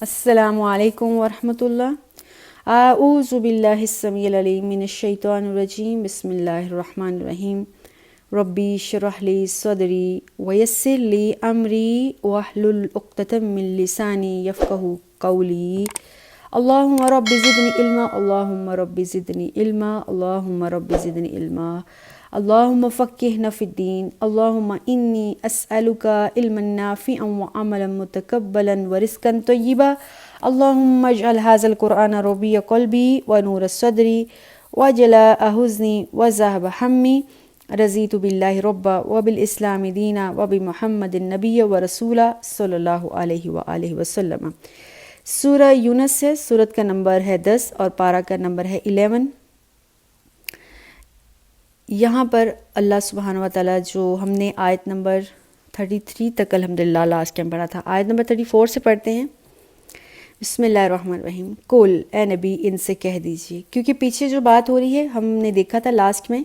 السلام علیکم ورحمۃ اللہ۔ اعوذ باللہ السمیع العلیم من الشیطان الرجیم، بسم اللہ الرحمن الرحیم۔ ربی اشرح لی صدری ویسر لی امری واحلل عقدۃ من لسانی یفقہوا قولی۔ اللہم رب زدنی علما، اللہم رب زدنی علما، اللہم رب زدنی علما، اللہم فقہنا فی الدین، اللہم انی اسألک علما نافعا وعملا متقبلا ورزقا طیبا، اللہم اجعل ھذا القرآن ربیع قلبی ونور صدری وجلاء حزنی وذہب ہمی، رضیت باللہ ربا وبالاسلام دینا وبمحمد نبی ورسولا صلی اللہ علیہ وآلہ وسلم۔ سورہ یونس ہے، سورت کا نمبر ہے 10 اور پارہ کا نمبر ہے 11۔ یہاں پر اللہ سبحانہ و تعالیٰ جو ہم نے آیت نمبر 33 تک الحمدللہ لاسٹ ٹائم پڑھا تھا، آیت نمبر 34 سے پڑھتے ہیں۔ بسم اللہ الرحمن الرحیم۔ قل، اے نبی ان سے کہہ دیجئے، کیونکہ پیچھے جو بات ہو رہی ہے ہم نے دیکھا تھا لاسٹ میں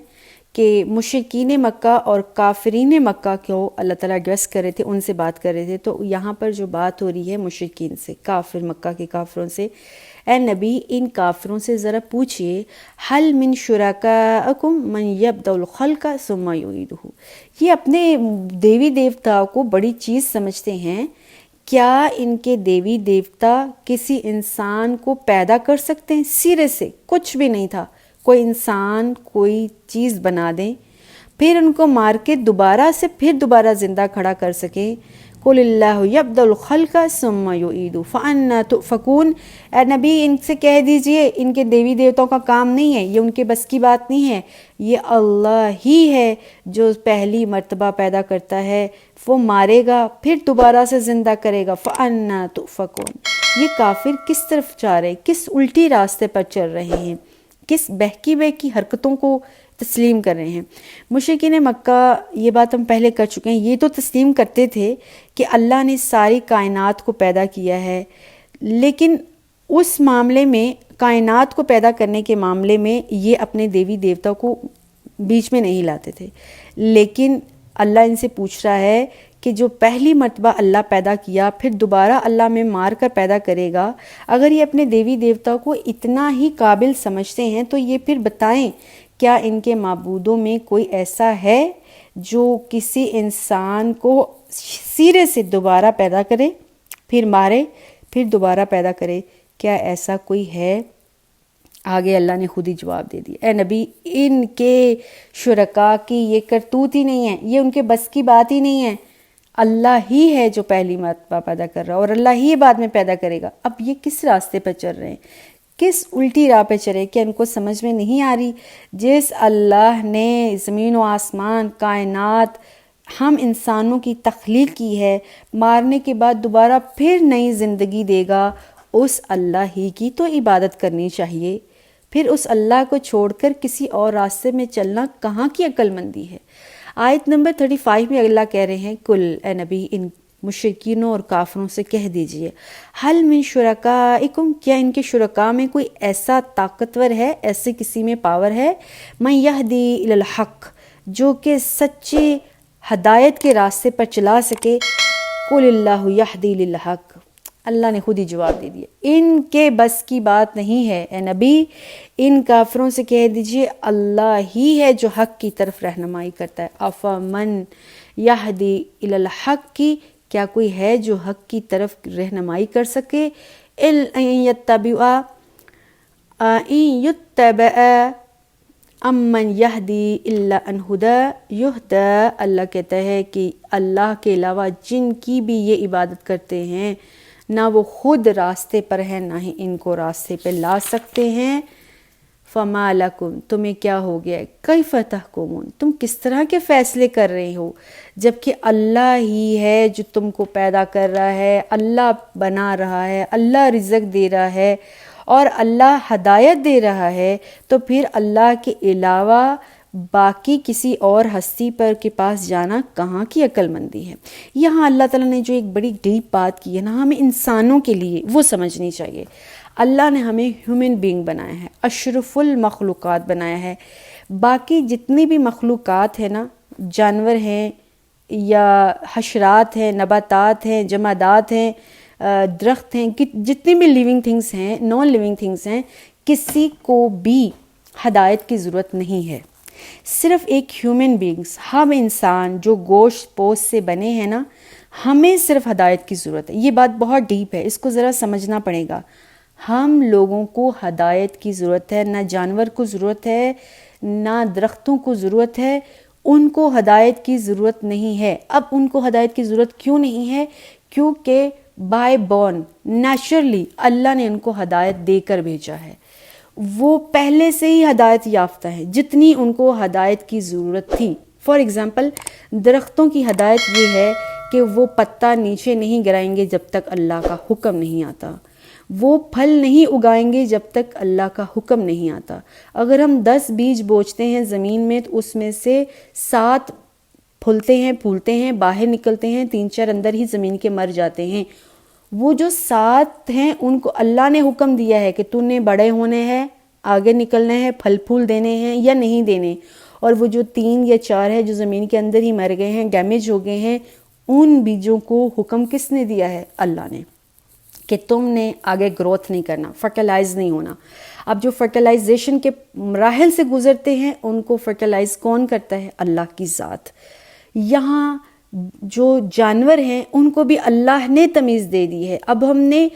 کہ مشرکین مکہ اور کافرین مکہ کو اللہ تعالیٰ ایڈریس کر رہے تھے، ان سے بات کر رہے تھے۔ تو یہاں پر جو بات ہو رہی ہے مشرکین سے، کافر مکہ کے کافروں سے، اے نبی ان کافروں سے ذرا پوچھئے، حل من شرکاءکم من یبدأ الخلق ثم یعیدہ، یہ اپنے دیوی دیوتا کو بڑی چیز سمجھتے ہیں، کیا ان کے دیوی دیوتا کسی انسان کو پیدا کر سکتے ہیں؟ سرے سے کچھ بھی نہیں تھا، کوئی انسان کوئی چیز بنا دیں پھر ان کو مار کے دوبارہ سے پھر دوبارہ زندہ کھڑا کر سکیں؟ قل اللہ یبدأ الخلق ثم یعیدہ فأنی تؤفکون، اے نبی ان سے کہہ دیجئے ان کے دیوی دیوتاؤں کا کام نہیں ہے، یہ ان کے بس کی بات نہیں ہے، یہ اللہ ہی ہے جو پہلی مرتبہ پیدا کرتا ہے، وہ مارے گا پھر دوبارہ سے زندہ کرے گا۔ فأنی تؤفکون، یہ کافر کس طرف جا رہے، کس الٹی راستے پر چل رہے ہیں، کس بہکی بہکی حرکتوں کو تسلیم کر رہے ہیں۔ مشرکین مکہ، یہ بات ہم پہلے کر چکے ہیں، یہ تو تسلیم کرتے تھے کہ اللہ نے ساری کائنات کو پیدا کیا ہے، لیکن اس معاملے میں، کائنات کو پیدا کرنے کے معاملے میں یہ اپنے دیوی دیوتا کو بیچ میں نہیں لاتے تھے۔ لیکن اللہ ان سے پوچھ رہا ہے کہ جو پہلی مرتبہ اللہ پیدا کیا پھر دوبارہ اللہ میں مار کر پیدا کرے گا، اگر یہ اپنے دیوی دیوتا کو اتنا ہی قابل سمجھتے ہیں تو یہ پھر بتائیں کیا ان کے معبودوں میں کوئی ایسا ہے جو کسی انسان کو سرے سے دوبارہ پیدا کرے، پھر مارے، پھر دوبارہ پیدا کرے؟ کیا ایسا کوئی ہے؟ آگے اللہ نے خود ہی جواب دے دیا، اے نبی ان کے شرکاء کی یہ کرتوت ہی نہیں ہے، یہ ان کے بس کی بات ہی نہیں ہے، اللہ ہی ہے جو پہلی مرتبہ پیدا کر رہا اور اللہ ہی بعد میں پیدا کرے گا۔ اب یہ کس راستے پر چل رہے ہیں، کس الٹی راہ پہ چلے؟ کہ ان کو سمجھ میں نہیں آ رہی جس اللہ نے زمین و آسمان، کائنات، ہم انسانوں کی تخلیق کی ہے، مارنے کے بعد دوبارہ پھر نئی زندگی دے گا، اس اللہ ہی کی تو عبادت کرنی چاہیے۔ پھر اس اللہ کو چھوڑ کر کسی اور راستے میں چلنا کہاں کی عقل مندی ہے؟ آیت نمبر 35 میں اللہ کہہ رہے ہیں، کل، اے نبی ان مشرکینوں اور کافروں سے کہہ دیجئے، حل من شرکائکم، کیا ان کے شرکاء میں کوئی ایسا طاقتور ہے، ایسے کسی میں پاور ہے، من یہدی الی الحق، جو کہ سچے ہدایت کے راستے پر چلا سکے؟ قل اللہ یہدی للحق، اللہ نے خود ہی جواب دے دیا، ان کے بس کی بات نہیں ہے، اے نبی ان کافروں سے کہہ دیجئے اللہ ہی ہے جو حق کی طرف رہنمائی کرتا ہے۔ افمن یہدی الی الحق کی، کیا کوئی ہے جو حق کی طرف رہنمائی کر سکے؟ ان یتبع امن یہدی الا ان ہدی یہدی، اللہ کہتا ہے کہ اللہ کے علاوہ جن کی بھی یہ عبادت کرتے ہیں نہ وہ خود راستے پر ہیں نہ ہی ان کو راستے پہ لا سکتے ہیں۔ فما لکم، تمہیں کیا ہو گیا ہے، کیف تحکمون، تم کس طرح کے فیصلے کر رہے ہو، جبکہ اللہ ہی ہے جو تم کو پیدا کر رہا ہے، اللہ بنا رہا ہے، اللہ رزق دے رہا ہے اور اللہ ہدایت دے رہا ہے، تو پھر اللہ کے علاوہ باقی کسی اور ہستی پر کے پاس جانا کہاں کی عقل مندی ہے؟ یہاں اللہ تعالیٰ نے جو ایک بڑی ڈیپ بات کی ہے نا ہمیں انسانوں کے لیے، وہ سمجھنی چاہیے۔ اللہ نے ہمیں ہیومن بینگ بنایا ہے، اشرف المخلوقات بنایا ہے، باقی جتنی بھی مخلوقات ہیں نا، جانور ہیں یا حشرات ہیں، نباتات ہیں، جمادات ہیں، درخت ہیں، جتنی بھی لیونگ تھنگس ہیں، نان لیونگ تھنگس ہیں، کسی کو بھی ہدایت کی ضرورت نہیں ہے. صرف ایک ہیومن بینگس، ہم انسان جو گوشت پوست سے بنے ہیں نا، ہمیں صرف ہدایت کی ضرورت ہے. یہ بات بہت ڈیپ ہے، اس کو ذرا سمجھنا پڑے گا. ہم لوگوں کو ہدایت کی ضرورت ہے، نہ جانور کو ضرورت ہے، نہ درختوں کو ضرورت ہے. ان کو ہدایت کی ضرورت نہیں ہے. اب ان کو ہدایت کی ضرورت کیوں نہیں ہے؟ کیونکہ بائی بورن نیچرلی اللہ نے ان کو ہدایت دے کر بھیجا ہے. وہ پہلے سے ہی ہدایت یافتہ ہیں جتنی ان کو ہدایت کی ضرورت تھی. فار ایگزامپل درختوں کی ہدایت یہ ہے کہ وہ پتا نیچے نہیں گرائیں گے جب تک اللہ کا حکم نہیں آتا. وہ پھل نہیں اگائیں گے جب تک اللہ کا حکم نہیں آتا. اگر ہم 10 بیج بوچتے ہیں زمین میں تو اس میں سے 7 پھولتے ہیں، پھولتے ہیں، باہر نکلتے ہیں، 3-4 اندر ہی زمین کے مر جاتے ہیں. وہ جو 7 ہیں ان کو اللہ نے حکم دیا ہے کہ تو نے بڑے ہونے ہیں، آگے نکلنا ہے، پھل پھول دینے ہیں یا نہیں دینے. اور وہ جو 3 یا 4 ہے جو زمین کے اندر ہی مر گئے ہیں، ڈیمیج ہو گئے ہیں، ان بیجوں کو حکم کس نے دیا ہے؟ اللہ نے، کہ تم نے آگے گروتھ نہیں کرنا، فرٹیلائز نہیں ہونا. اب جو فرٹیلائزیشن کے مراحل سے گزرتے ہیں ان کو فرٹیلائز کون کرتا ہے؟ اللہ کی ذات. یہاں جو جانور ہیں ان کو بھی اللہ نے تمیز دے دی ہے. اب ہم نے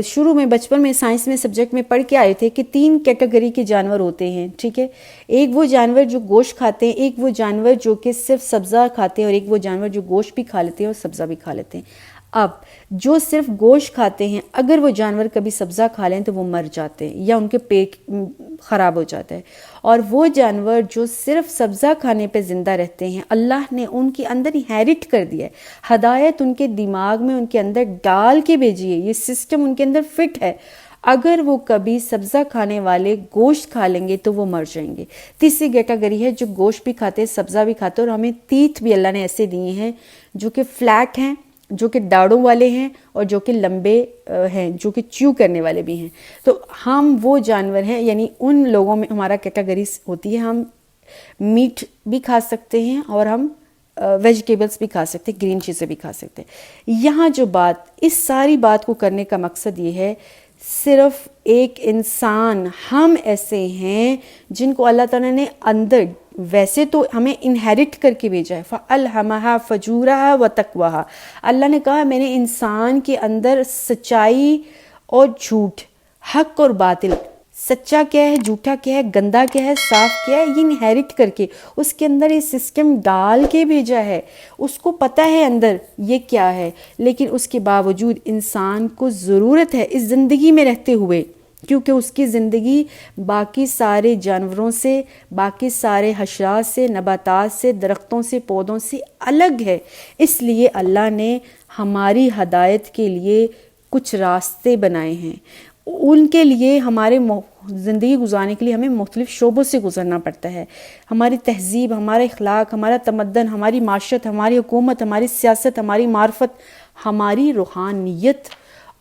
شروع میں بچپن میں سائنس میں سبجیکٹ میں پڑھ کے آئے تھے کہ 3 کیٹیگری کے جانور ہوتے ہیں، ٹھیک ہے. ایک وہ جانور جو گوشت کھاتے ہیں، ایک وہ جانور جو کہ صرف سبزہ کھاتے ہیں، اور ایک وہ جانور جو گوشت بھی کھا لیتے ہیں اور سبزہ بھی کھا لیتے ہیں. اب جو صرف گوشت کھاتے ہیں، اگر وہ جانور کبھی سبزہ کھا لیں تو وہ مر جاتے ہیں یا ان کے پیٹ خراب ہو جاتا ہے. اور وہ جانور جو صرف سبزہ کھانے پہ زندہ رہتے ہیں، اللہ نے ان کے اندر انہیرٹ کر دیا ہے، ہدایت ان کے دماغ میں ان کے اندر ڈال کے بھیجی ہے، یہ سسٹم ان کے اندر فٹ ہے. اگر وہ کبھی سبزہ کھانے والے گوشت کھا لیں گے تو وہ مر جائیں گے. تیسری کیٹیگری ہے جو گوشت بھی کھاتے ہیں، سبزہ بھی کھاتے ہیں، اور ہمیں تیت بھی اللہ نے ایسے دیے ہیں جو کہ فلیٹ ہیں، جو کہ داڑوں والے ہیں، اور جو کہ لمبے ہیں، جو کہ چیو کرنے والے بھی ہیں. تو ہم وہ جانور ہیں، یعنی ان لوگوں میں ہمارا کیٹیگریز ہوتی ہے. ہم میٹ بھی کھا سکتے ہیں اور ہم ویجیٹیبلز بھی کھا سکتے ہیں، گرین چیزیں بھی کھا سکتے ہیں. یہاں جو بات، اس ساری بات کو کرنے کا مقصد یہ ہے، صرف ایک انسان، ہم ایسے ہیں جن کو اللہ تعالیٰ نے اندر، ویسے تو ہمیں انہیرٹ کر کے بھیجا ہے، فَأَلْهَمَهَا فَجُورَهَا وَتَقْوَاهَا. اللہ نے کہا میں نے انسان کے اندر سچائی اور جھوٹ، حق اور باطل، سچا کیا ہے، جھوٹا کیا ہے، گندا کیا ہے، صاف کیا ہے، یہ انہیرٹ کر کے اس کے اندر یہ سسٹم ڈال کے بھیجا ہے. اس کو پتہ ہے اندر یہ کیا ہے، لیکن اس کے باوجود انسان کو ضرورت ہے اس زندگی میں رہتے ہوئے، کیونکہ اس کی زندگی باقی سارے جانوروں سے، باقی سارے حشرات سے، نباتات سے، درختوں سے، پودوں سے الگ ہے. اس لیے اللہ نے ہماری ہدایت کے لیے کچھ راستے بنائے ہیں. ان کے لیے ہمارے زندگی گزارنے کے لیے ہمیں مختلف شعبوں سے گزرنا پڑتا ہے. ہماری تہذیب، ہمارا اخلاق، ہمارا تمدن، ہماری معاشرت، ہماری حکومت، ہماری سیاست، ہماری معرفت، ہماری روحانیت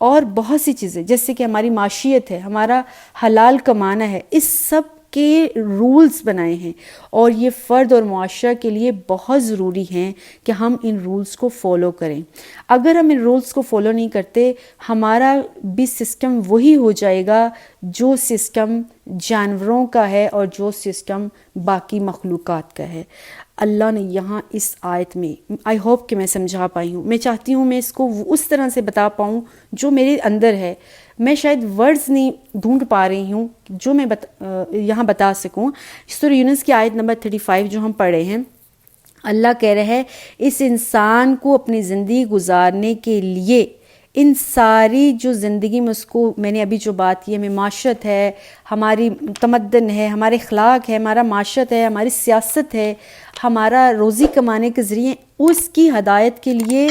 اور بہت سی چیزیں، جیسے کہ ہماری معاشیت ہے، ہمارا حلال کمانا ہے، اس سب کے رولز بنائے ہیں. اور یہ فرد اور معاشرہ کے لیے بہت ضروری ہیں کہ ہم ان رولز کو فالو کریں. اگر ہم ان رولز کو فالو نہیں کرتے، ہمارا بھی سسٹم وہی ہو جائے گا جو سسٹم جانوروں کا ہے اور جو سسٹم باقی مخلوقات کا ہے. اللہ نے یہاں اس آیت میں، آئی ہوپ کہ میں سمجھا پائی ہوں، میں چاہتی ہوں میں اس کو اس طرح سے بتا پاؤں جو میرے اندر ہے. میں شاید ورڈز نہیں ڈھونڈ پا رہی ہوں جو میں یہاں بتا سکوں. سورہ یونس کی آیت نمبر 35 جو ہم پڑھے ہیں، اللہ کہہ رہے ہیں اس انسان کو اپنی زندگی گزارنے کے لیے، ان ساری جو زندگی میں اس کو، میں نے ابھی جو بات کی، ہمیں معاشرت ہے، ہماری تمدن ہے، ہمارے اخلاق ہے، ہمارا معاشرت ہے، ہماری سیاست ہے، ہمارا روزی کمانے کے ذریعے، اس کی ہدایت کے لیے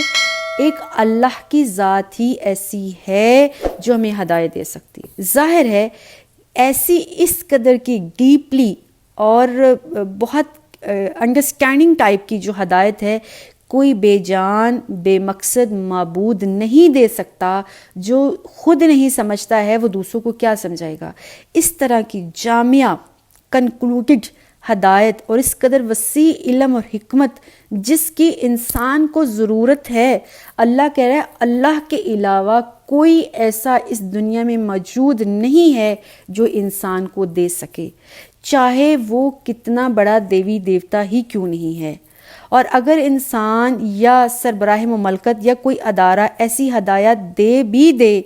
ایک اللہ کی ذات ہی ایسی ہے جو ہمیں ہدایت دے سکتی ہے. ظاہر ہے ایسی اس قدر کی ڈیپلی اور بہت انڈرسٹینڈنگ ٹائپ کی جو ہدایت ہے، کوئی بے جان بے مقصد معبود نہیں دے سکتا. جو خود نہیں سمجھتا ہے وہ دوسروں کو کیا سمجھائے گا. اس طرح کی جامعہ کنکلوڈڈ ہدایت اور اس قدر وسیع علم اور حکمت جس کی انسان کو ضرورت ہے، اللہ کہہ رہا ہے اللہ کے علاوہ کوئی ایسا اس دنیا میں موجود نہیں ہے جو انسان کو دے سکے، چاہے وہ کتنا بڑا دیوی دیوتا ہی کیوں نہیں ہے۔ اور اگر انسان یا سربراہ مملکت یا کوئی ادارہ ایسی ہدایت دے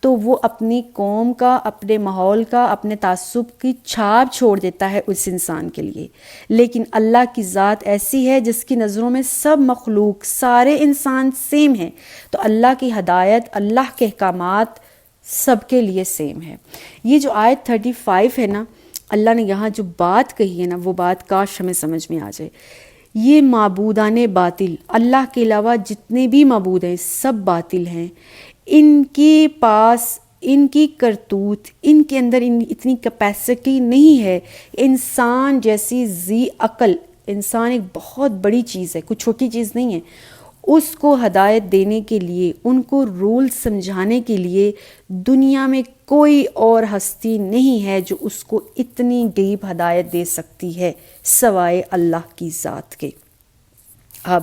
تو وہ اپنی قوم کا، اپنے ماحول کا، اپنے تعصب کی چھاپ چھوڑ دیتا ہے اس انسان کے لیے۔ لیکن اللہ کی ذات ایسی ہے جس کی نظروں میں سب مخلوق، سارے انسان سیم ہیں، تو اللہ کی ہدایت، اللہ کے احکامات سب کے لیے سیم ہے۔ یہ جو آیت 35 ہے نا، اللہ نے یہاں جو بات کہی ہے نا، وہ بات کاش ہمیں سمجھ میں آ جائے۔ یہ معبودان باطل، اللہ کے علاوہ جتنے بھی معبود ہیں سب باطل ہیں، ان کے پاس ان کی کرتوت، ان کے اندر اتنی کیپیسٹی نہیں ہے انسان جیسی ذی عقل۔ انسان ایک بہت بڑی چیز ہے، کوئی چھوٹی چیز نہیں ہے، اس کو ہدایت دینے کے لیے، ان کو رول سمجھانے کے لیے دنیا میں کوئی اور ہستی نہیں ہے جو اس کو اتنی ڈیپ ہدایت دے سکتی ہے سوائے اللہ کی ذات کے۔ اب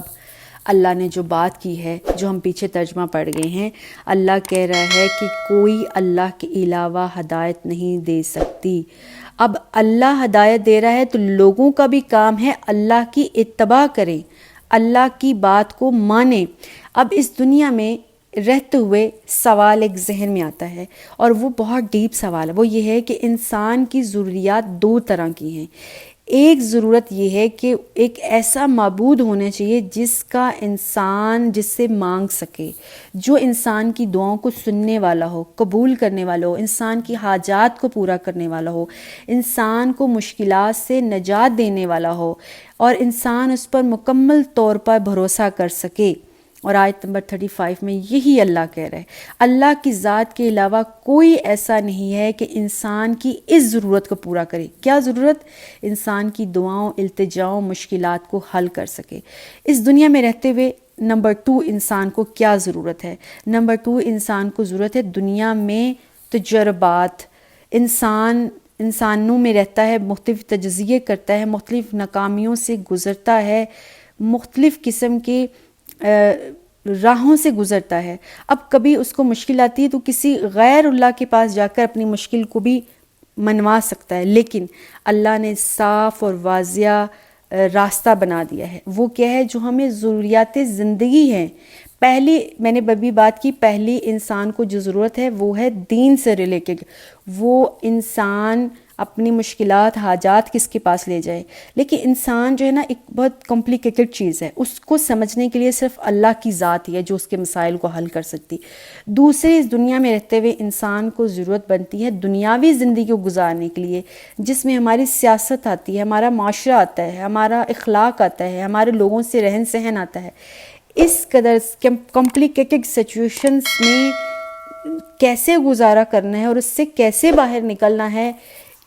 اللہ نے جو بات کی ہے، جو ہم پیچھے ترجمہ پڑھ گئے ہیں، اللہ کہہ رہا ہے کہ کوئی اللہ کے علاوہ ہدایت نہیں دے سکتی۔ اب اللہ ہدایت دے رہا ہے تو لوگوں کا بھی کام ہے اللہ کی اتباع کریں، اللہ کی بات کو مانیں۔ اب اس دنیا میں رہتے ہوئے سوال ایک ذہن میں آتا ہے، اور وہ بہت ڈیپ سوال ہے، وہ یہ ہے کہ انسان کی ضروریات دو طرح کی ہیں۔ ایک ضرورت یہ ہے کہ ایک ایسا معبود ہونا چاہیے جس سے مانگ سکے، جو انسان کی دعاؤں کو سننے والا ہو، قبول کرنے والا ہو، انسان کی حاجات کو پورا کرنے والا ہو، انسان کو مشکلات سے نجات دینے والا ہو، اور انسان اس پر مکمل طور پر بھروسہ کر سکے۔ اور آیت نمبر 35 میں یہی اللہ کہہ رہا ہے، اللہ کی ذات کے علاوہ کوئی ایسا نہیں ہے کہ انسان کی اس ضرورت کو پورا کرے۔ کیا ضرورت؟ انسان کی دعاؤں، التجاؤں، مشکلات کو حل کر سکے۔ اس دنیا میں رہتے ہوئے نمبر 2 انسان کو کیا ضرورت ہے؟ نمبر 2 انسان کو ضرورت ہے دنیا میں تجربات۔ انسانوں میں رہتا ہے، مختلف تجزیے کرتا ہے، مختلف ناکامیوں سے گزرتا ہے، مختلف قسم کے راہوں سے گزرتا ہے۔ اب کبھی اس کو مشکل آتی ہے تو کسی غیر اللہ کے پاس جا کر اپنی مشکل کو بھی منوا سکتا ہے، لیکن اللہ نے صاف اور واضح راستہ بنا دیا ہے۔ وہ کیا ہے؟ جو ہمیں ضروریات زندگی ہیں۔ پہلی میں نے ابھی بات کی، پہلی انسان کو جو ضرورت ہے وہ ہے دین سے ریلیٹڈ۔ وہ انسان اپنی مشکلات، حاجات کس کے پاس لے جائے؟ لیکن انسان جو ہے نا ایک بہت کمپلیکیٹڈ چیز ہے، اس کو سمجھنے کے لیے صرف اللہ کی ذات ہی ہے جو اس کے مسائل کو حل کر سکتی۔ دوسرے، اس دنیا میں رہتے ہوئے انسان کو ضرورت بنتی ہے دنیاوی زندگی کو گزارنے کے لیے، جس میں ہماری سیاست آتی ہے، ہمارا معاشرہ آتا ہے، ہمارا اخلاق آتا ہے، ہمارے لوگوں سے رہن سہن آتا ہے۔ اس قدر کمپلیکیٹڈ سچویشنز میں کیسے گزارا کرنا ہے اور اس سے کیسے باہر نکلنا ہے،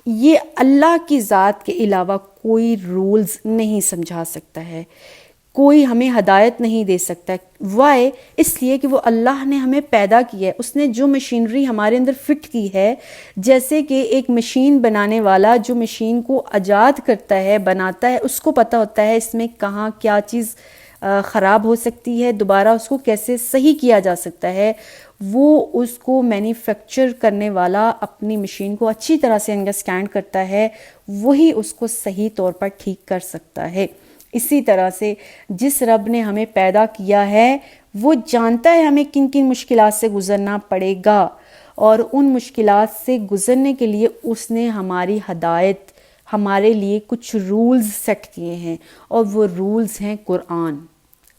یہ اللہ کی ذات کے علاوہ کوئی رولز نہیں سمجھا سکتا ہے، کوئی ہمیں ہدایت نہیں دے سکتا۔ وائے؟ اس لیے کہ وہ اللہ نے ہمیں پیدا کیا ہے، اس نے جو مشینری ہمارے اندر فٹ کی ہے، جیسے کہ ایک مشین بنانے والا جو مشین کو ایجاد کرتا ہے، بناتا ہے، اس کو پتہ ہوتا ہے اس میں کہاں کیا چیز خراب ہو سکتی ہے، دوبارہ اس کو کیسے صحیح کیا جا سکتا ہے۔ وہ اس کو مینوفیکچر کرنے والا اپنی مشین کو اچھی طرح سے انڈرسٹینڈ کرتا ہے، وہی اس کو صحیح طور پر ٹھیک کر سکتا ہے۔ اسی طرح سے جس رب نے ہمیں پیدا کیا ہے وہ جانتا ہے ہمیں کن کن مشکلات سے گزرنا پڑے گا، اور ان مشکلات سے گزرنے کے لیے اس نے ہماری ہدایت، ہمارے لیے کچھ رولز سیٹ کیے ہیں، اور وہ رولز ہیں قرآن،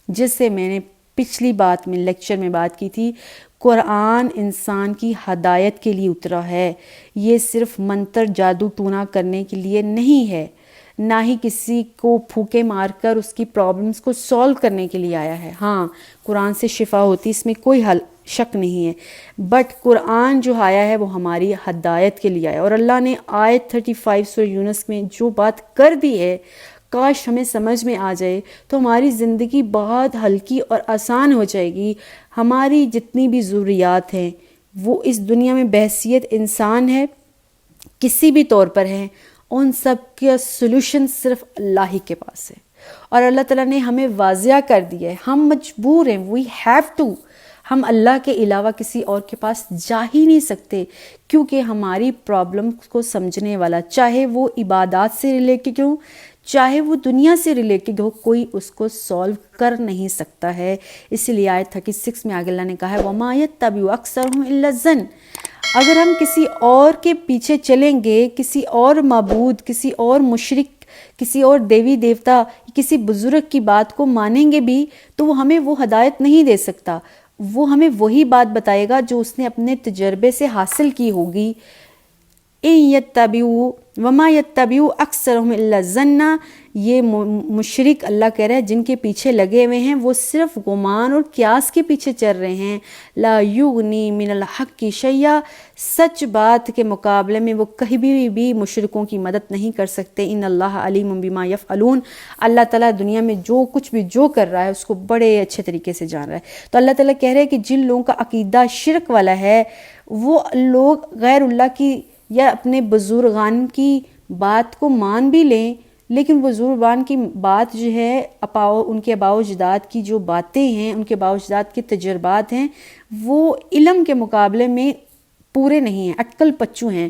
جس سے میں نے پچھلی بات میں لیکچر میں بات کی تھی۔ قرآن انسان کی ہدایت کے لیے اترا ہے، یہ صرف منتر جادو ٹونا کرنے کے لیے نہیں ہے، نہ ہی کسی کو پھوکے مار کر اس کی پرابلمز کو سولو کرنے کے لیے آیا ہے۔ ہاں، قرآن سے شفا ہوتی، اس میں کوئی شک نہیں ہے، بٹ قرآن جو آیا ہے وہ ہماری ہدایت کے لیے آیا، اور اللہ نے آیت 35 سورہ یونس میں جو بات کر دی ہے، کاش ہمیں سمجھ میں آ جائے تو ہماری زندگی بہت ہلکی اور آسان ہو جائے گی۔ ہماری جتنی بھی ضروریات ہیں وہ اس دنیا میں بحیثیت انسان ہے، کسی بھی طور پر ہیں، ان سب کا سلوشن صرف اللہ ہی کے پاس ہے، اور اللہ تعالیٰ نے ہمیں واضح کر دیا ہے، ہم مجبور ہیں، وی ہیو ٹو، ہم اللہ کے علاوہ کسی اور کے پاس جا ہی نہیں سکتے، کیونکہ ہماری پرابلم کو سمجھنے والا، چاہے وہ عبادات سے ریلیٹڈ ہو، چاہے وہ دنیا سے ریلیٹڈ ہو، کوئی اس کو سولو کر نہیں سکتا ہے۔ اسی لیے آیت 36 میں آگے اللہ نے کہا ہے وَمَا يَتَّبِعُ أَكْثَرُهُمْ إِلَّا الظَّنَّ، اگر ہم کسی اور کے پیچھے چلیں گے، کسی اور معبود، کسی اور مشرک، کسی اور دیوی دیوتا، کسی بزرگ کی بات کو مانیں گے بھی تو وہ ہمیں وہ ہدایت نہیں دے سکتا، وہ ہمیں وہی بات بتائے گا جو اس نے اپنے تجربے سے حاصل کی ہوگی۔ وَمَا يَتَّبِعُ أَكْثَرُهُمْ إِلَّا الظَّنَّ، یہ مشرک اللہ کہہ رہا ہے جن کے پیچھے لگے ہوئے ہیں وہ صرف گمان اور قیاس کے پیچھے چل رہے ہیں۔ لا یغنی من الحق شیئا، سچ بات کے مقابلے میں وہ کبھی بھی مشرکوں کی مدد نہیں کر سکتے۔ ان اللہ علیم بما یفعلون، اللہ تعالیٰ دنیا میں جو کچھ بھی جو کر رہا ہے اس کو بڑے اچھے طریقے سے جان رہا ہے۔ تو اللہ تعالیٰ کہہ رہے ہیں کہ جن لوگوں کا عقیدہ شرک والا ہے، وہ لوگ غیر اللہ کی یا اپنے بزرگان کی بات کو مان بھی لیں، لیکن بزرگان کی بات جو ہے ان کے آباء و اجداد کی جو باتیں ہیں، ان کے آباء و اجداد کے تجربات ہیں، وہ علم کے مقابلے میں پورے نہیں ہیں، اٹکل پچو ہیں،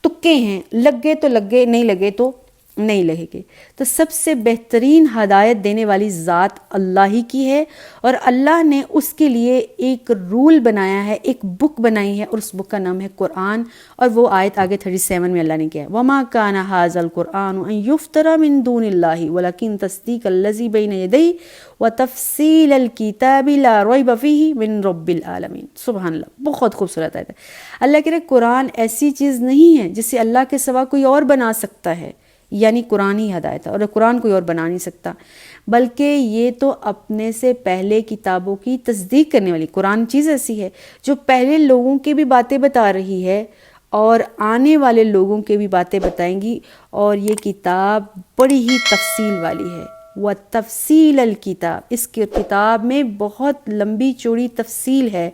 تکے ہیں، لگ گئے تو لگ گئے، نہیں لگے تو نہیں لگے گے۔ تو سب سے بہترین ہدایت دینے والی ذات اللہ ہی کی ہے، اور اللہ نے اس کے لیے ایک رول بنایا ہے، ایک بک بنائی ہے، اور اس بک کا نام ہے قرآن۔ اور وہ آیت آگے 37 میں اللہ نے کیا ہے وَمَا كَانَ هَٰذَا الْقُرْآنُ أَن يُفْتَرَىٰ مِن دُونِ اللَّهِ وَلَٰكِن تَصْدِيقَ الَّذِي بَيْنَ يَدَيْهِ وَتَفْصِيلَ الْكِتَابِ لَا رَيْبَ فِيهِ مِن رَبِّ الْعَالَمِينَ۔ سبحان اللہ، بہت خوبصورت آیت ہے۔ اللہ کہہ رہے قرآن ایسی چیز نہیں ہے جسے اللہ کے سوا کوئی اور بنا سکتا ہے، یعنی قرآن ہی ہدایت ہے، اور قرآن کوئی اور بنا نہیں سکتا، بلکہ یہ تو اپنے سے پہلے کتابوں کی تصدیق کرنے والی قرآن چیز ایسی ہے جو پہلے لوگوں کی بھی باتیں بتا رہی ہے اور آنے والے لوگوں کے بھی باتیں بتائیں گی، اور یہ کتاب بڑی ہی تفصیل والی ہے۔ وَتَفْصِيلَ الْكِتَابِ، اس کی کتاب میں بہت لمبی چوڑی تفصیل ہے،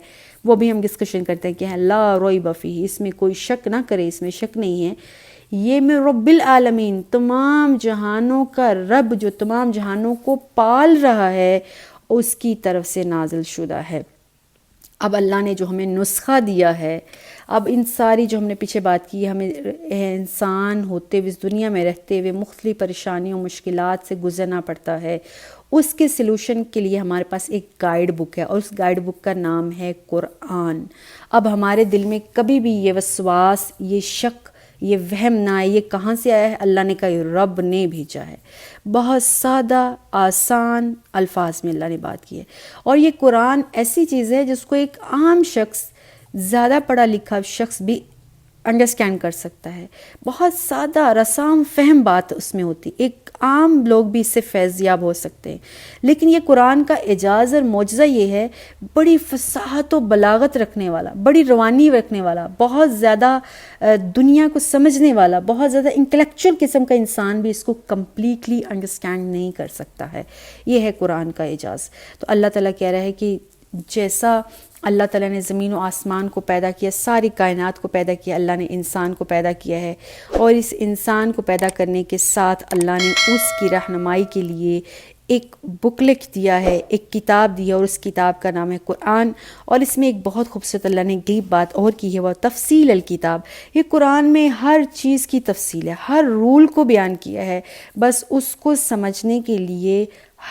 وہ بھی ہم ڈسکشن کرتے ہیں کہ لا ریب فیہ، اس میں کوئی شک نہ کرے، اس میں شک نہیں ہے۔ یہ میں رب العالمین، تمام جہانوں کا رب جو تمام جہانوں کو پال رہا ہے، اس کی طرف سے نازل شدہ ہے۔ اب اللہ نے جو ہمیں نسخہ دیا ہے، اب ان ساری جو ہم نے پیچھے بات کی، ہمیں انسان ہوتے ہوئے اس دنیا میں رہتے ہوئے مختلف پریشانیوں مشکلات سے گزرنا پڑتا ہے، اس کے سلوشن کے لیے ہمارے پاس ایک گائیڈ بک ہے، اور اس گائیڈ بک کا نام ہے قرآن۔ اب ہمارے دل میں کبھی بھی یہ وسواس، یہ شک، یہ وہم نہ آئے یہ کہاں سے آیا ہے، اللہ نے کہا یہ رب نے بھیجا ہے۔ بہت سادہ آسان الفاظ میں اللہ نے بات کی ہے، اور یہ قرآن ایسی چیز ہے جس کو ایک عام شخص، زیادہ پڑھا لکھا شخص بھی انڈرسٹینڈ کر سکتا ہے۔ بہت سادہ رسام فہم بات اس میں ہوتی، ایک عام لوگ بھی اس سے فیض یاب ہو سکتے ہیں۔ لیکن یہ قرآن کا اعجاز اور معجزہ یہ ہے، بڑی فصاحت و بلاغت رکھنے والا، بڑی روانی رکھنے والا، بہت زیادہ دنیا کو سمجھنے والا، بہت زیادہ انٹلیکچوئل قسم کا انسان بھی اس کو کمپلیٹلی انڈرسٹینڈ نہیں کر سکتا ہے۔ یہ ہے قرآن کا اعجاز۔ تو اللہ تعالیٰ کہہ رہا ہے کہ جیسا اللہ تعالیٰ نے زمین و آسمان کو پیدا کیا، ساری کائنات کو پیدا کیا، اللہ نے انسان کو پیدا کیا ہے، اور اس انسان کو پیدا کرنے کے ساتھ اللہ نے اس کی رہنمائی کے لیے ایک بک لکھ دیا ہے، ایک کتاب دی ہے، اور اس کتاب کا نام ہے قرآن۔ اور اس میں ایک بہت خوبصورت اللہ نے ڈیپ بات اور کی ہے، وہ تفصیل الکتاب۔ یہ قرآن میں ہر چیز کی تفصیل ہے، ہر رول کو بیان کیا ہے، بس اس کو سمجھنے کے لیے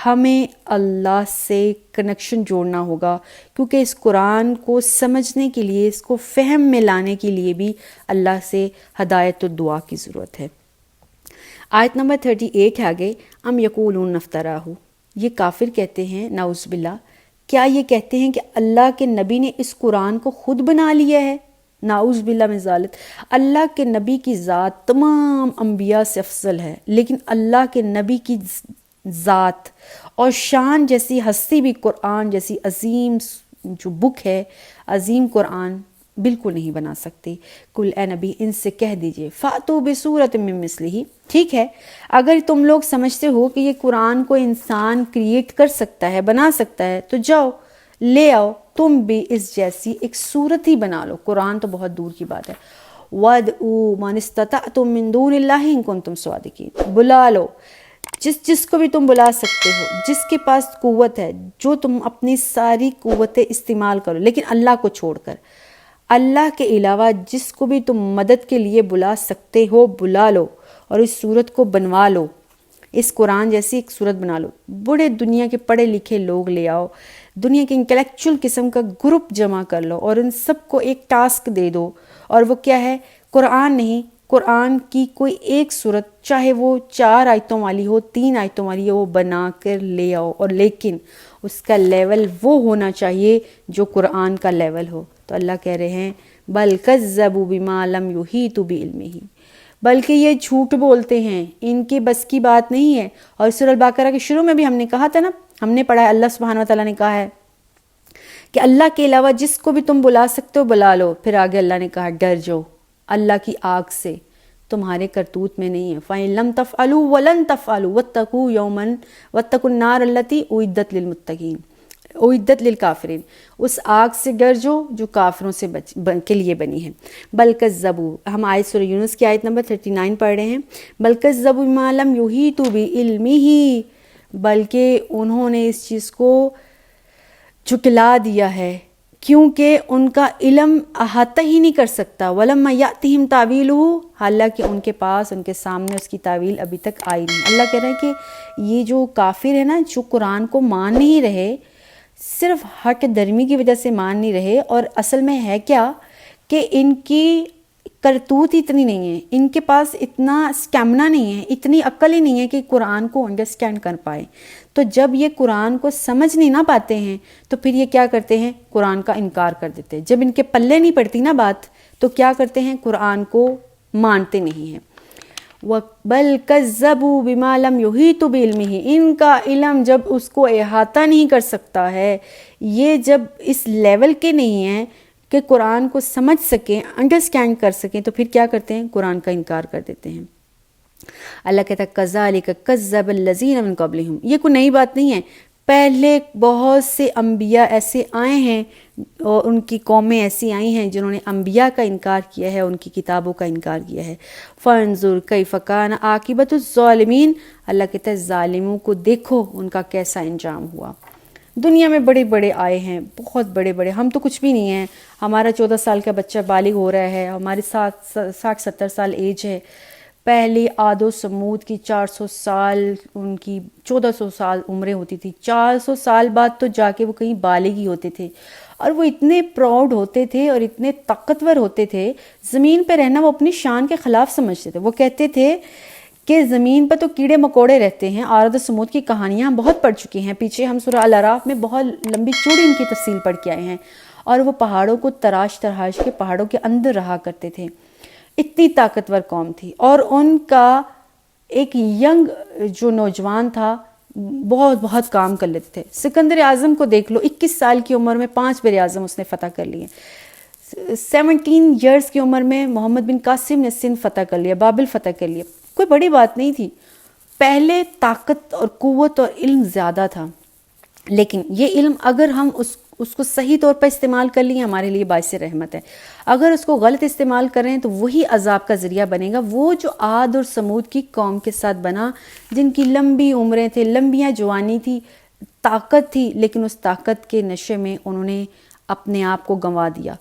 ہمیں اللہ سے کنیکشن جوڑنا ہوگا، کیونکہ اس قرآن کو سمجھنے کے لیے، اس کو فہم میں لانے کے لیے بھی اللہ سے ہدایت و دعا کی ضرورت ہے۔ آیت نمبر 38 ہے آگے، ام یقولون افتراہ، یہ کافر کہتے ہیں نعوذ باللہ، کیا یہ کہتے ہیں کہ اللہ کے نبی نے اس قرآن کو خود بنا لیا ہے؟ نعوذ باللہ من ذالک۔ اللہ کے نبی کی ذات تمام انبیاء سے افضل ہے، لیکن اللہ کے نبی کی ذات اور شان جیسی ہستی بھی قرآن جیسی عظیم جو بک ہے، عظیم قرآن بالکل نہیں بنا سکتی۔ کل اے نبی ان سے کہہ دیجئے فاتو بصورت من مثلہ، ٹھیک ہے اگر تم لوگ سمجھتے ہو کہ یہ قرآن کو انسان کریٹ کر سکتا ہے، بنا سکتا ہے، تو جاؤ لے آؤ تم بھی اس جیسی ایک صورت ہی بنا لو، قرآن تو بہت دور کی بات ہے۔ وَادْعُوا مَنِ اسْتَطَعْتُم مِّن دُونِ اللَّهِ إِن كُنتُم صَادِقِينَ، بلا لو جس کو بھی تم بلا سکتے ہو، جس کے پاس قوت ہے، جو تم اپنی ساری قوتیں استعمال کرو، لیکن اللہ کو چھوڑ کر، اللہ کے علاوہ جس کو بھی تم مدد کے لیے بلا سکتے ہو بلا لو، اور اس صورت کو بنوا لو، اس قرآن جیسی ایک صورت بنا لو، بڑے دنیا کے پڑھے لکھے لوگ لے آؤ، دنیا کے انٹلیکچول قسم کا گروپ جمع کر لو اور ان سب کو ایک ٹاسک دے دو، اور وہ کیا ہے؟ قرآن نہیں، قرآن کی کوئی ایک صورت، چاہے وہ 4 آیتوں والی ہو، 3 آیتوں والی ہو، وہ بنا کر لے آؤ، اور لیکن اس کا لیول وہ ہونا چاہیے جو قرآن کا لیول ہو۔ تو اللہ کہہ رہے ہیں بل کذبوا بما لم یحیطوا بعلمہ، بلکہ یہ جھوٹ بولتے ہیں، ان کی بس کی بات نہیں ہے۔ اور سورہ البقرہ کے شروع میں بھی ہم نے کہا تھا نا، ہم نے پڑھا ہے، اللہ سبحانہ وتعالیٰ نے کہا ہے کہ اللہ کے علاوہ جس کو بھی تم بلا سکتے ہو بلا لو۔ پھر آگے اللہ نے کہا ڈر جاؤ اللہ کی آگ سے، تمہارے کرتوت میں نہیں ہے۔ فَإِن لَمْ تَفْعَلُوا وَلَن تَفْعَلُوا وَاتَّقُوا يَوْمًا وَاتَّقُوا النَّارَ الَّتِي أُعِدَّتْ لِلْمُتَّقِينَ، اعدت للکافرین، اس آگ سے ڈر جو کافروں سے کے لیے بنی ہے۔ بل کذبوا، ہم آیت سورہ یونس کی آیت نمبر 39 پڑھ رہے ہیں، بل کذبوا بما لم یحیطوا بعلمہ، بلکہ انہوں نے اس چیز کو جھٹلا دیا ہے کیونکہ ان کا علم احاطہ ہی نہیں کر سکتا۔ وَلَمَّا يَأْتِهِمْ تَأْوِيلُهُ، حالانکہ ان کے پاس، ان کے سامنے اس کی تعویل ابھی تک آئی نہیں۔ اللہ کہہ رہے ہیں کہ یہ جو کافر ہے نا، جو قرآن کو مان نہیں رہے، صرف ہٹ درمی کی وجہ سے مان نہیں رہے، اور اصل میں ہے کیا کہ ان کی کرتوت اتنی نہیں ہے، ان کے پاس اتنا اسٹیمنا نہیں ہے، اتنی عقل ہی نہیں ہے کہ قرآن کو انڈرسٹینڈ کر پائے۔ تو جب یہ قرآن کو سمجھ نہیں نہ پاتے ہیں تو پھر یہ کیا کرتے ہیں؟ قرآن کا انکار کر دیتے ہیں۔ جب ان کے پلے نہیں پڑتی نا بات تو کیا کرتے ہیں؟ قرآن کو مانتے نہیں ہیں۔ بل کذبوا بما لم یحیطوا بعلمہ، ان کا علم جب اس کو احاطہ نہیں کر سکتا ہے، یہ جب اس لیول کے نہیں ہیں کہ قرآن کو سمجھ سکیں، انڈرسٹینڈ کر سکیں، تو پھر کیا کرتے ہیں؟ قرآن کا انکار کر دیتے ہیں۔ اللہ کہتا ہے کذالک کذب الذین من قبلہم، یہ کوئی نئی بات نہیں ہے، پہلے بہت سے انبیاء ایسے آئے ہیں اور ان کی قومیں ایسی آئی ہیں جنہوں نے انبیاء کا انکار کیا ہے، ان کی کتابوں کا انکار کیا ہے۔ فانظر کیف کان عاقبۃ الظالمین، اللہ کہتا ہے ظالموں کو دیکھو ان کا کیسا انجام ہوا۔ دنیا میں بڑے بڑے آئے ہیں، بہت بڑے بڑے، ہم تو کچھ بھی نہیں ہیں، ہمارا 14 سال کا بچہ بالغ ہو رہا ہے، ہمارے 60-70 سال ایج ہے۔ پہلے عاد و سمود کی 400 سال، ان کی 1400 سال عمریں ہوتی تھی، 400 سال بعد تو جا کے وہ کہیں بالغ ہی ہوتے تھے، اور وہ اتنے پراؤڈ ہوتے تھے اور اتنے طاقتور ہوتے تھے، زمین پہ رہنا وہ اپنی شان کے خلاف سمجھتے تھے۔ وہ کہتے تھے کہ زمین پہ تو کیڑے مکوڑے رہتے ہیں۔ عاد و سمود کی کہانیاں ہم بہت پڑھ چکے ہیں، پیچھے ہم سورہ الاعراف میں بہت لمبی چوڑی ان کی تفصیل پڑھ کے آئے ہیں، اور وہ پہاڑوں کو تراش کے پہاڑوں کے اندر رہا کرتے تھے۔ اتنی طاقتور قوم تھی، اور ان کا ایک ینگ جو نوجوان تھا بہت بہت کام کر لیتے تھے۔ سکندر اعظم کو دیکھ لو، 21 سال کی عمر میں 5 بر اعظم اس نے فتح کر لیے۔ 17 ایئرز کی عمر میں محمد بن قاسم نے سندھ فتح کر لیا، بابل فتح کر لیا۔ کوئی بڑی بات نہیں تھی، پہلے طاقت اور قوت اور علم زیادہ تھا، لیکن یہ علم اگر ہم اس کو صحیح طور پر استعمال کر لیں ہمارے لیے باعث رحمت ہے، اگر اس کو غلط استعمال کریں تو وہی عذاب کا ذریعہ بنے گا، وہ جو عاد اور سمود کی قوم کے ساتھ بنا، جن کی لمبی عمریں تھیں، لمبیاں جوانی تھی، طاقت تھی، لیکن اس طاقت کے نشے میں انہوں نے اپنے آپ کو گنوا دیا۔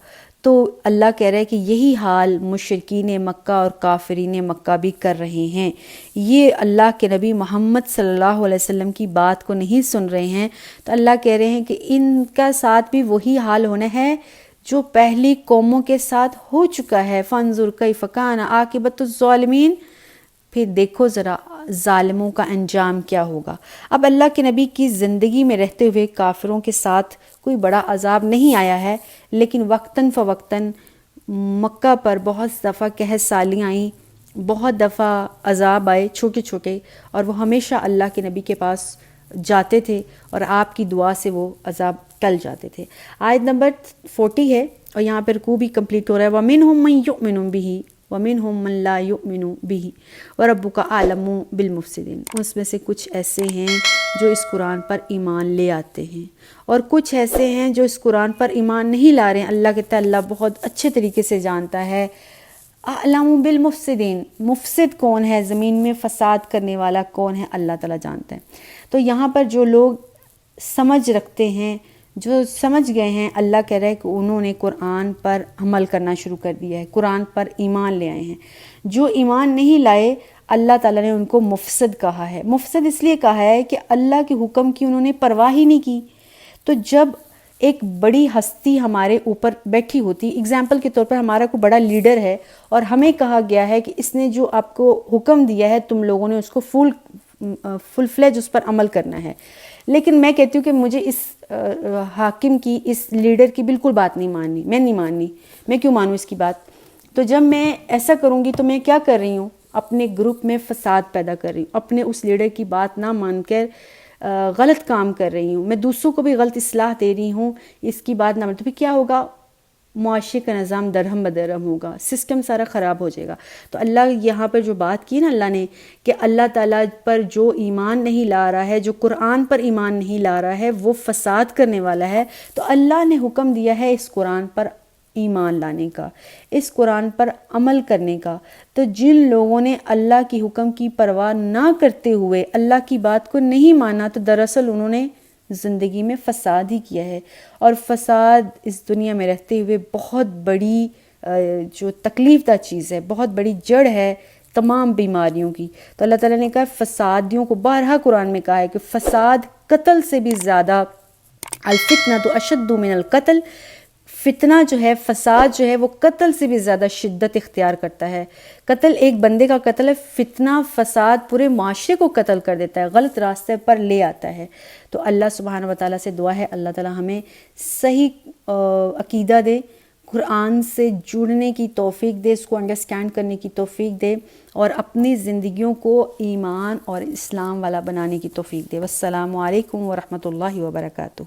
تو اللہ کہہ رہا ہے کہ یہی حال مشرکین مکہ اور کافرین مکہ بھی کر رہے ہیں۔ یہ اللہ کے نبی محمد صلی اللہ علیہ وسلم کی بات کو نہیں سن رہے ہیں، تو اللہ کہہ رہے ہیں کہ ان کا ساتھ بھی وہی حال ہونا ہے جو پہلی قوموں کے ساتھ ہو چکا ہے۔ فانظر کیف کان عاقبۃ الظالمین، پھر دیکھو ذرا ظالموں کا انجام کیا ہوگا۔ اب اللہ کے نبی کی زندگی میں رہتے ہوئے کافروں کے ساتھ کوئی بڑا عذاب نہیں آیا ہے، لیکن وقتاً فوقتاً مکہ پر بہت دفعہ قحط سالیاں آئیں، بہت دفعہ عذاب آئے چھوٹے چھوٹے، اور وہ ہمیشہ اللہ کے نبی کے پاس جاتے تھے اور آپ کی دعا سے وہ عذاب ٹل جاتے تھے۔ آیت نمبر 40 ہے، اور یہاں پر رکوع بھی کمپلیٹ ہو رہا ہے۔ وَمِنْهُم مَّن يُؤْمِنُ بِهِ وَمِنْهُم مَّن لَّا يُؤْمِنُ بِهِ وَرَبُّكَ أَعْلَمُ بِالْمُفْسِدِينَ، اس میں سے کچھ ایسے ہیں جو اس قرآن پر ایمان لے آتے ہیں، اور کچھ ایسے ہیں جو اس قرآن پر ایمان نہیں لا رہے ہیں۔ اللہ کہتا ہے اللہ بہت اچھے طریقے سے جانتا ہے اعلم بالمفسدین، مفسد کون ہے، زمین میں فساد کرنے والا کون ہے، اللہ تعالیٰ جانتا ہے۔ تو یہاں پر جو لوگ سمجھ رکھتے ہیں، جو سمجھ گئے ہیں، اللہ کہہ رہا ہے کہ انہوں نے قرآن پر عمل کرنا شروع کر دیا ہے، قرآن پر ایمان لے آئے ہیں۔ جو ایمان نہیں لائے، اللہ تعالیٰ نے ان کو مفسد کہا ہے۔ مفسد اس لیے کہا ہے کہ اللہ کے حکم کی انہوں نے پرواہ ہی نہیں کی۔ تو جب ایک بڑی ہستی ہمارے اوپر بیٹھی ہوتی، اگزامپل کے طور پر ہمارا کوئی بڑا لیڈر ہے اور ہمیں کہا گیا ہے کہ اس نے جو آپ کو حکم دیا ہے تم لوگوں نے اس کو فل فلیج اس پر عمل کرنا ہے، لیکن میں کہتی ہوں کہ مجھے اس حاکم کی، اس لیڈر کی بالکل بات نہیں ماننی، میں نہیں ماننی، میں کیوں مانوں اس کی بات؟ تو جب میں ایسا کروں گی تو میں کیا کر رہی ہوں؟ اپنے گروپ میں فساد پیدا کر رہی ہوں، اپنے اس لیڈر کی بات نہ مان کر غلط کام کر رہی ہوں، میں دوسروں کو بھی غلط اصلاح دے رہی ہوں، اس کی بات نہ مان، تو پھر کیا ہوگا؟ معاشرے کا نظام درہم بدرہم ہوگا، سسٹم سارا خراب ہو جائے گا۔ تو اللہ یہاں پر جو بات کی نا اللہ نے کہ اللہ تعالیٰ پر جو ایمان نہیں لا رہا ہے، جو قرآن پر ایمان نہیں لا رہا ہے، وہ فساد کرنے والا ہے۔ تو اللہ نے حکم دیا ہے اس قرآن پر ایمان لانے کا، اس قرآن پر عمل کرنے کا۔ تو جن لوگوں نے اللہ کی حکم کی پرواہ نہ کرتے ہوئے اللہ کی بات کو نہیں مانا، تو دراصل انہوں نے زندگی میں فساد ہی کیا ہے، اور فساد اس دنیا میں رہتے ہوئے بہت بڑی جو تکلیف دہ چیز ہے، بہت بڑی جڑ ہے تمام بیماریوں کی۔ تو اللہ تعالیٰ نے کہا فسادیوں کو، بارہا قرآن میں کہا ہے کہ فساد قتل سے بھی زیادہ، الفتنۃ اشد من القتل، فتنہ جو ہے، فساد جو ہے، وہ قتل سے بھی زیادہ شدت اختیار کرتا ہے۔ قتل ایک بندے کا قتل ہے، فتنہ فساد پورے معاشرے کو قتل کر دیتا ہے، غلط راستے پر لے آتا ہے۔ تو اللہ سبحانہ وتعالیٰ سے دعا ہے اللہ تعالیٰ ہمیں صحیح عقیدہ دے، قرآن سے جڑنے کی توفیق دے، اس کو انڈرسٹینڈ کرنے کی توفیق دے، اور اپنی زندگیوں کو ایمان اور اسلام والا بنانے کی توفیق دے۔ والسلام علیکم ورحمۃ اللہ وبرکاتہ۔